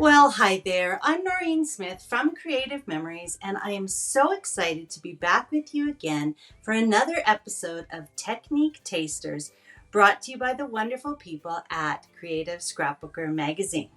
Well, hi there. I'm Noreen Smith from Creative Memories, and I am so excited to be back with you again for another episode of Technique Tasters, brought to you by the wonderful people at Creative Scrapbooker magazine.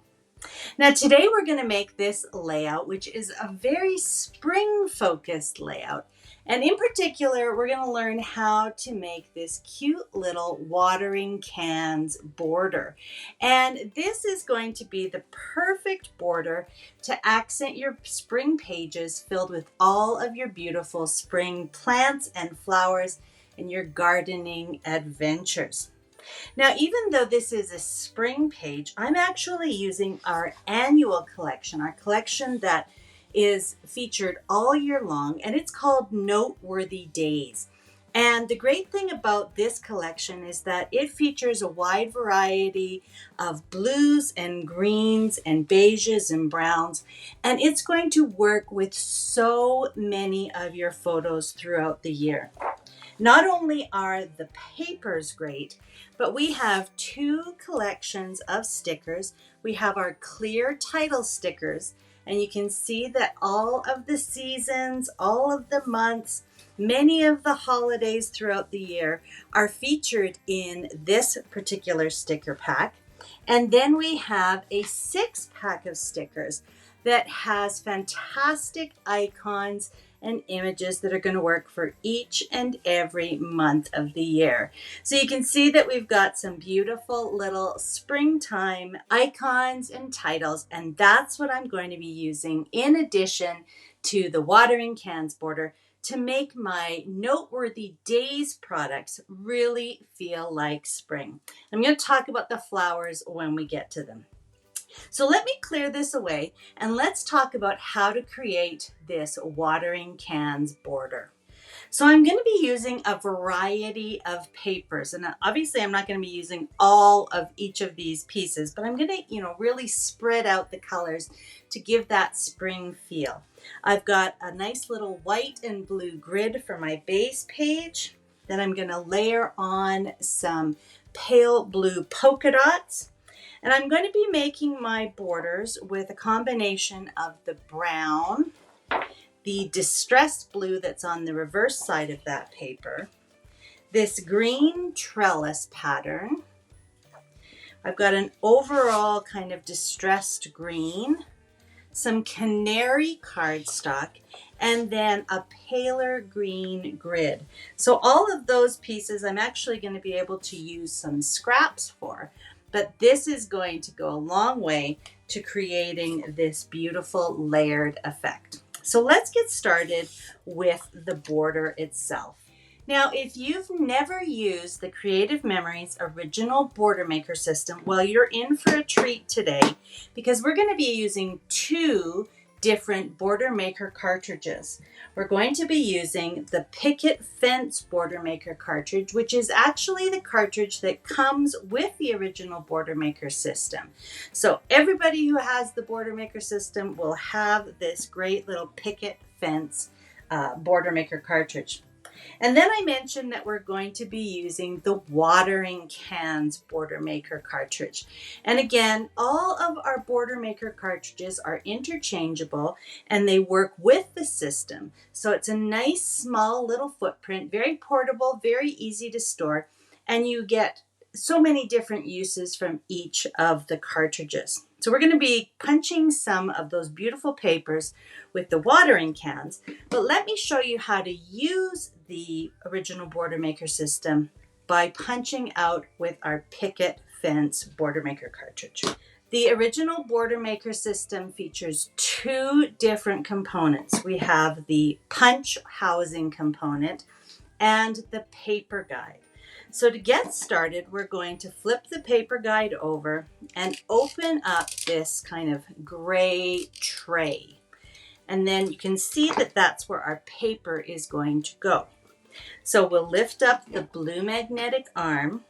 Now, today we're going to make this layout, which is a very spring-focused layout. And in particular, we're going to learn how to make this cute little watering cans border. And this is going to be the perfect border to accent your spring pages filled with all of your beautiful spring plants and flowers in your gardening adventures. Now, even though this is a spring page, I'm actually using our annual collection, our collection that is featured all year long, and it's called Noteworthy Days. And the great thing about this collection is that it features a wide variety of blues and greens and beiges and browns, and it's going to work with so many of your photos throughout the year. Not only are the papers great, but we have two collections of stickers. We have our clear title stickers, and you can see that all of the seasons, all of the months, many of the holidays throughout the year are featured in this particular sticker pack. And then we have a 6-pack of stickers that has fantastic icons and images that are going to work for each and every month of the year. So you can see that we've got some beautiful little springtime icons and titles, and that's what I'm going to be using in addition to the watering cans border to make my Noteworthy Days products really feel like spring. I'm going to talk about the flowers when we get to them. So let me clear this away and let's talk about how to create this watering cans border. So I'm going to be using a variety of papers, and obviously I'm not going to be using all of each of these pieces, but I'm going to, really spread out the colors to give that spring feel. I've got a nice little white and blue grid for my base page. Then I'm going to layer on some pale blue polka dots. And I'm going to be making my borders with a combination of the brown, the distressed blue that's on the reverse side of that paper, this green trellis pattern. I've got an overall kind of distressed green, some canary cardstock, and then a paler green grid. So all of those pieces I'm actually going to be able to use some scraps for. But this is going to go a long way to creating this beautiful layered effect. So let's get started with the border itself. Now, if you've never used the Creative Memories original border maker system, well, you're in for a treat today because we're going to be using two different border maker cartridges. We're going to be using the Picket Fence border maker cartridge, which is actually the cartridge that comes with the original border maker system. So everybody who has the border maker system will have this great little Picket Fence border maker cartridge. And then I mentioned that we're going to be using the watering cans border maker cartridge. And again, all of our border maker cartridges are interchangeable and they work with the system. So it's a nice small little footprint, very portable, very easy to store, and you get so many different uses from each of the cartridges. So we're going to be punching some of those beautiful papers with the watering cans, but let me show you how to use the original border maker system by punching out with our Picket Fence border maker cartridge. The original border maker system features two different components. We have the punch housing component and the paper guide. So to get started, we're going to flip the paper guide over and open up this kind of gray tray. And then you can see that that's where our paper is going to go. So we'll lift up the blue magnetic arm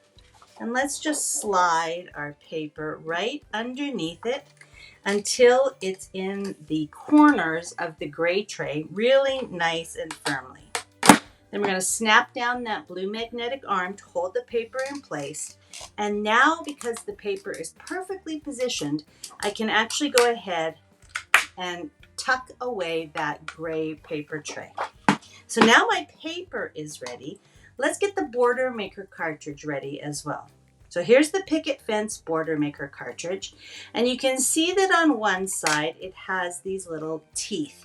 and let's just slide our paper right underneath it until it's in the corners of the gray tray, really nice and firmly. Then we're going to snap down that blue magnetic arm to hold the paper in place. And now, because the paper is perfectly positioned, I can actually go ahead and tuck away that gray paper tray. So now my paper is ready. Let's get the border maker cartridge ready as well. So here's the Picket Fence border maker cartridge. And you can see that on one side, it has these little teeth.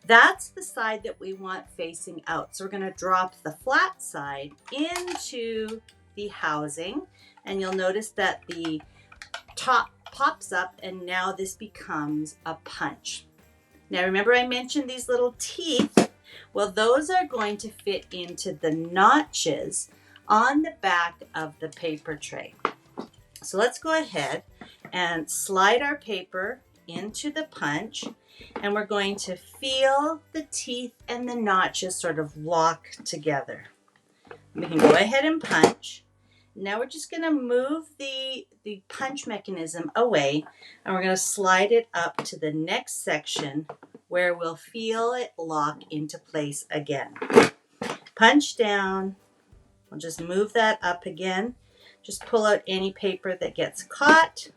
That's the side that we want facing out. So we're going to drop the flat side into the housing. And you'll notice that the top pops up and now this becomes a punch. Now remember I mentioned these little teeth? Well, those are going to fit into the notches on the back of the paper tray. So let's go ahead and slide our paper into the punch, and we're going to feel the teeth and the notches sort of lock together. We can go ahead and punch. Now we're just going to move the punch mechanism away, and we're going to slide it up to the next section where we'll feel it lock into place again. Punch down. We'll just move that up again. Just pull out any paper that gets caught.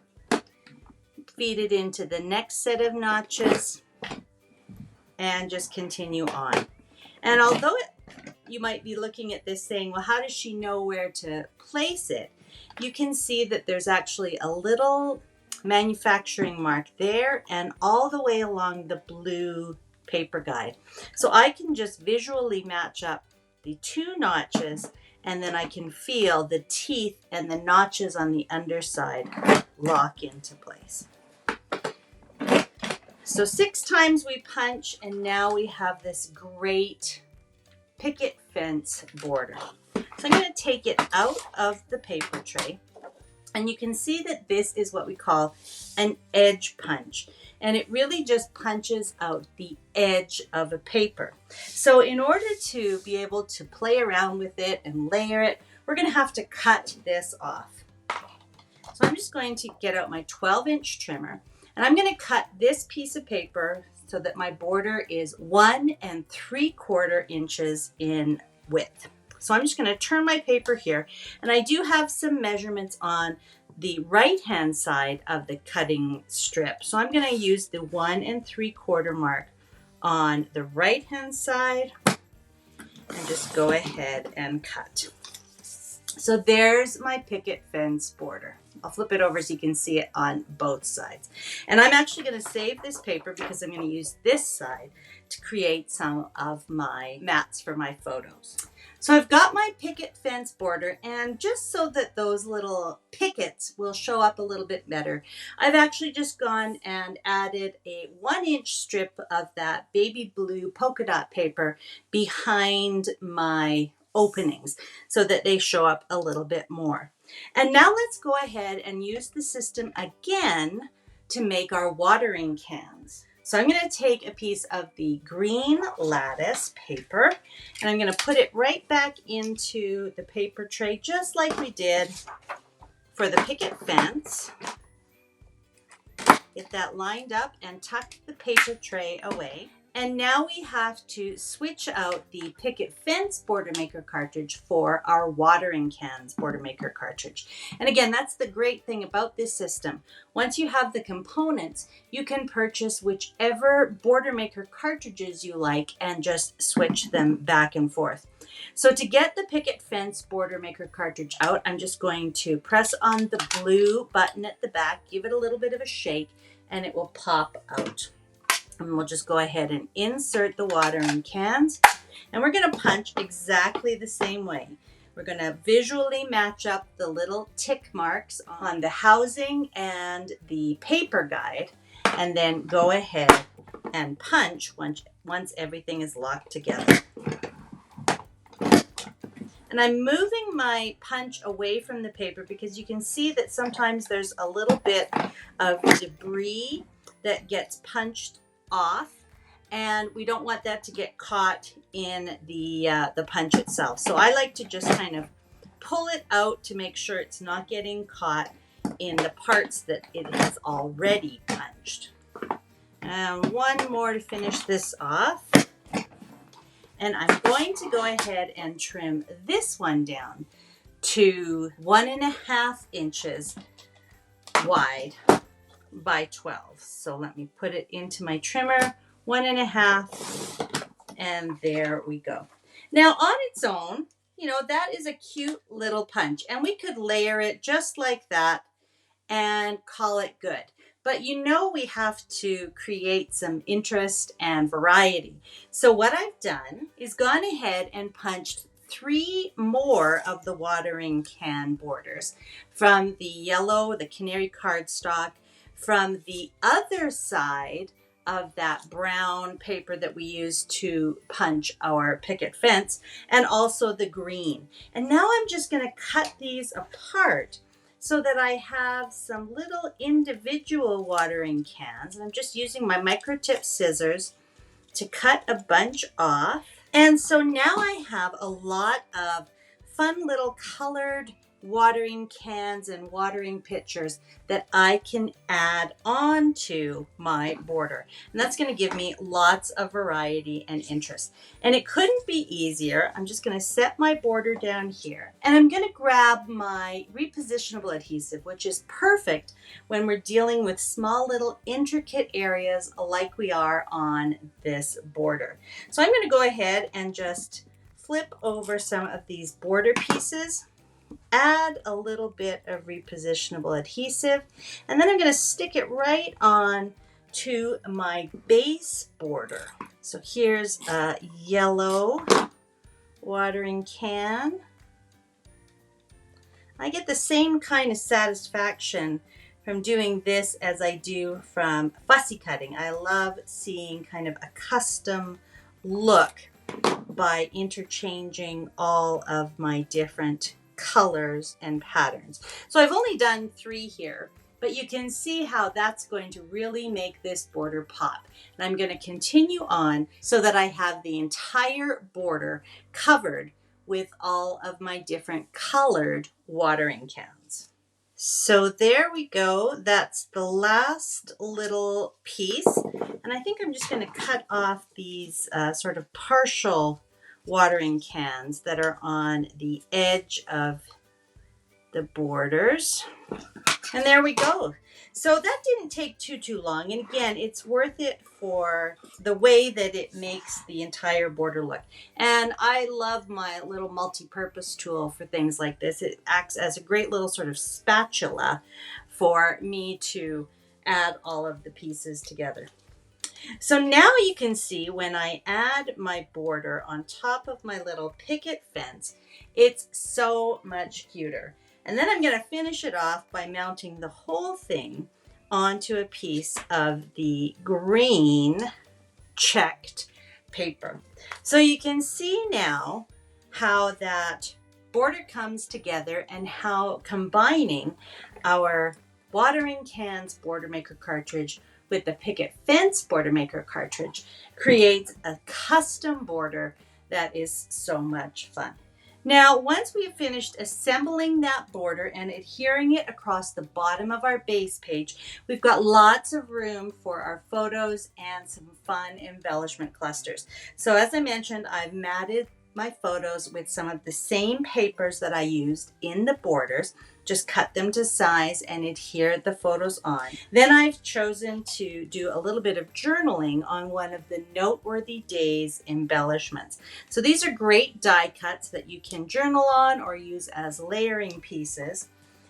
Feed it into the next set of notches and just continue on. And although you might be looking at this saying, well, how does she know where to place it? You can see that there's actually a little manufacturing mark there and all the way along the blue paper guide. So I can just visually match up the two notches, and then I can feel the teeth and the notches on the underside lock into place. So 6 times we punch, and now we have this great picket fence border. So I'm going to take it out of the paper tray, and you can see that this is what we call an edge punch, and it really just punches out the edge of a paper. So in order to be able to play around with it and layer it, we're going to have to cut this off. So I'm just going to get out my 12-inch trimmer, and I'm going to cut this piece of paper so that my border is 1 3/4 inches in width. So I'm just going to turn my paper here, and I do have some measurements on the right-hand side of the cutting strip. So I'm going to use the 1 3/4 mark on the right-hand side and just go ahead and cut. So there's my picket fence border. I'll flip it over so you can see it on both sides. And I'm actually going to save this paper because I'm going to use this side to create some of my mats for my photos. So I've got my picket fence border, and just so that those little pickets will show up a little bit better, I've actually just gone and added a 1-inch strip of that baby blue polka dot paper behind my openings so that they show up a little bit more. And now let's go ahead and use the system again to make our watering cans. So I'm going to take a piece of the green lattice paper, and I'm going to put it right back into the paper tray just like we did for the picket fence. Get that lined up and tuck the paper tray away. And now we have to switch out the Picket Fence Border Maker cartridge for our watering cans Border Maker cartridge. And again, that's the great thing about this system. Once you have the components, you can purchase whichever Border Maker cartridges you like and just switch them back and forth. So to get the Picket Fence Border Maker cartridge out, I'm just going to press on the blue button at the back, give it a little bit of a shake, and it will pop out. And we'll just go ahead and insert the watering cans, and we're going to punch exactly the same way. We're going to visually match up the little tick marks on the housing and the paper guide, and then go ahead and punch once everything is locked together. And I'm moving my punch away from the paper because you can see that sometimes there's a little bit of debris that gets punched off, and we don't want that to get caught in the punch itself. So I like to just kind of pull it out to make sure it's not getting caught in the parts that it has already punched. And one more to finish this off. And I'm going to go ahead and trim this one down to 1.5 inches wide by 12. So let me put it into my trimmer, 1.5, and there we go. Now on its own, you know, that is a cute little punch, and we could layer it just like that and call it good. But you know, we have to create some interest and variety. So what I've done is gone ahead and punched 3 more of the watering can borders from the yellow, the canary cardstock, from the other side of that brown paper that we use to punch our picket fence, and also the green. And now I'm just going to cut these apart so that I have some little individual watering cans. And I'm just using my micro tip scissors to cut a bunch off. And so now I have a lot of fun little colored watering cans and watering pitchers that I can add onto my border. And that's going to give me lots of variety and interest. And it couldn't be easier. I'm just going to set my border down here. And I'm going to grab my repositionable adhesive, which is perfect when we're dealing with small little intricate areas like we are on this border. So I'm going to go ahead and just flip over some of these border pieces, add a little bit of repositionable adhesive, and then I'm going to stick it right on to my base border. So here's a yellow watering can. I get the same kind of satisfaction from doing this as I do from fussy cutting. I love seeing kind of a custom look by interchanging all of my different colors and patterns. So I've only done 3 here, but you can see how that's going to really make this border pop. And I'm going to continue on so that I have the entire border covered with all of my different colored watering cans. So there we go. That's the last little piece. And I think I'm just going to cut off these sort of partial watering cans that are on the edge of the borders. And there we go. So that didn't take too long. And again, it's worth it for the way that it makes the entire border look. And I love my little multi-purpose tool for things like this. It acts as a great little sort of spatula for me to add all of the pieces together. So now you can see when I add my border on top of my little picket fence, it's so much cuter. And then I'm going to finish it off by mounting the whole thing onto a piece of the green checked paper. So you can see now how that border comes together and how combining our watering cans border maker cartridge with the picket fence border maker cartridge creates a custom border that is so much fun. Now, once we've finished assembling that border and adhering it across the bottom of our base page, we've got lots of room for our photos and some fun embellishment clusters. So as I mentioned, I've matted my photos with some of the same papers that I used in the borders. Just cut them to size and adhere the photos on. Then I've chosen to do a little bit of journaling on one of the Noteworthy Days embellishments. So these are great die cuts that you can journal on or use as layering pieces.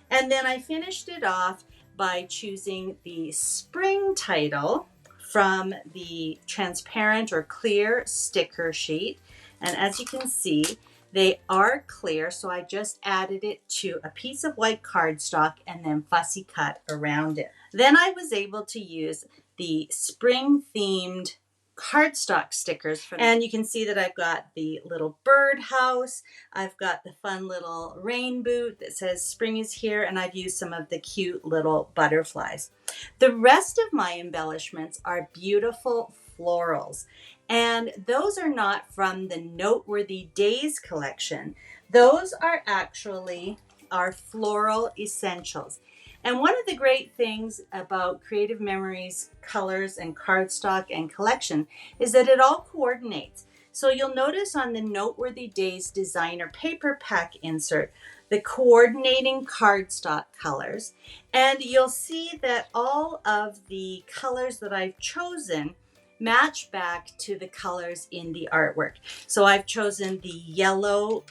And then I finished it off by choosing the spring title from the transparent or clear sticker sheet. And as you can see, they are clear, so I just added it to a piece of white cardstock and then fussy cut around it. Then I was able to use the spring-themed cardstock stickers. And you can see that I've got the little birdhouse, I've got the fun little rain boot that says spring is here, and I've used some of the cute little butterflies. The rest of my embellishments are beautiful florals. And those are not from the Noteworthy Days collection. Those are actually our floral essentials. And one of the great things about Creative Memories colors and cardstock and collection is that it all coordinates. So you'll notice on the Noteworthy Days designer paper pack insert, the coordinating cardstock colors. And you'll see that all of the colors that I've chosen match back to the colors in the artwork. So I've chosen the yellow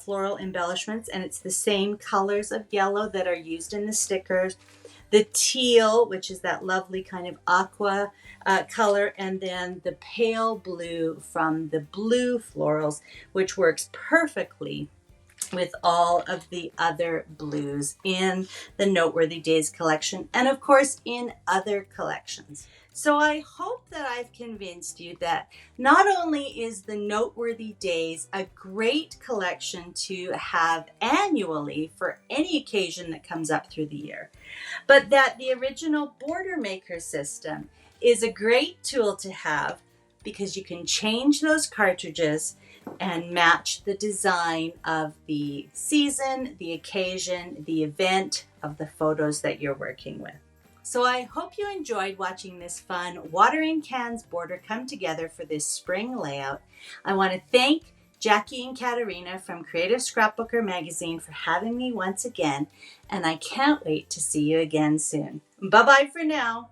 floral embellishments, and it's the same colors of yellow that are used in the stickers. The teal, which is that lovely kind of aqua color, and then the pale blue from the blue florals, which works perfectly with all of the other blues in the Noteworthy Days collection, and of course in other collections. So I hope that I've convinced you that not only is the Noteworthy Days a great collection to have annually for any occasion that comes up through the year, but that the original Border Maker system is a great tool to have because you can change those cartridges and match the design of the season, the occasion, the event of the photos that you're working with. So I hope you enjoyed watching this fun watering cans border come together for this spring layout. I want to thank Jackie and Katerina from Creative Scrapbooker magazine for having me once again, and I can't wait to see you again soon. Bye-bye for now.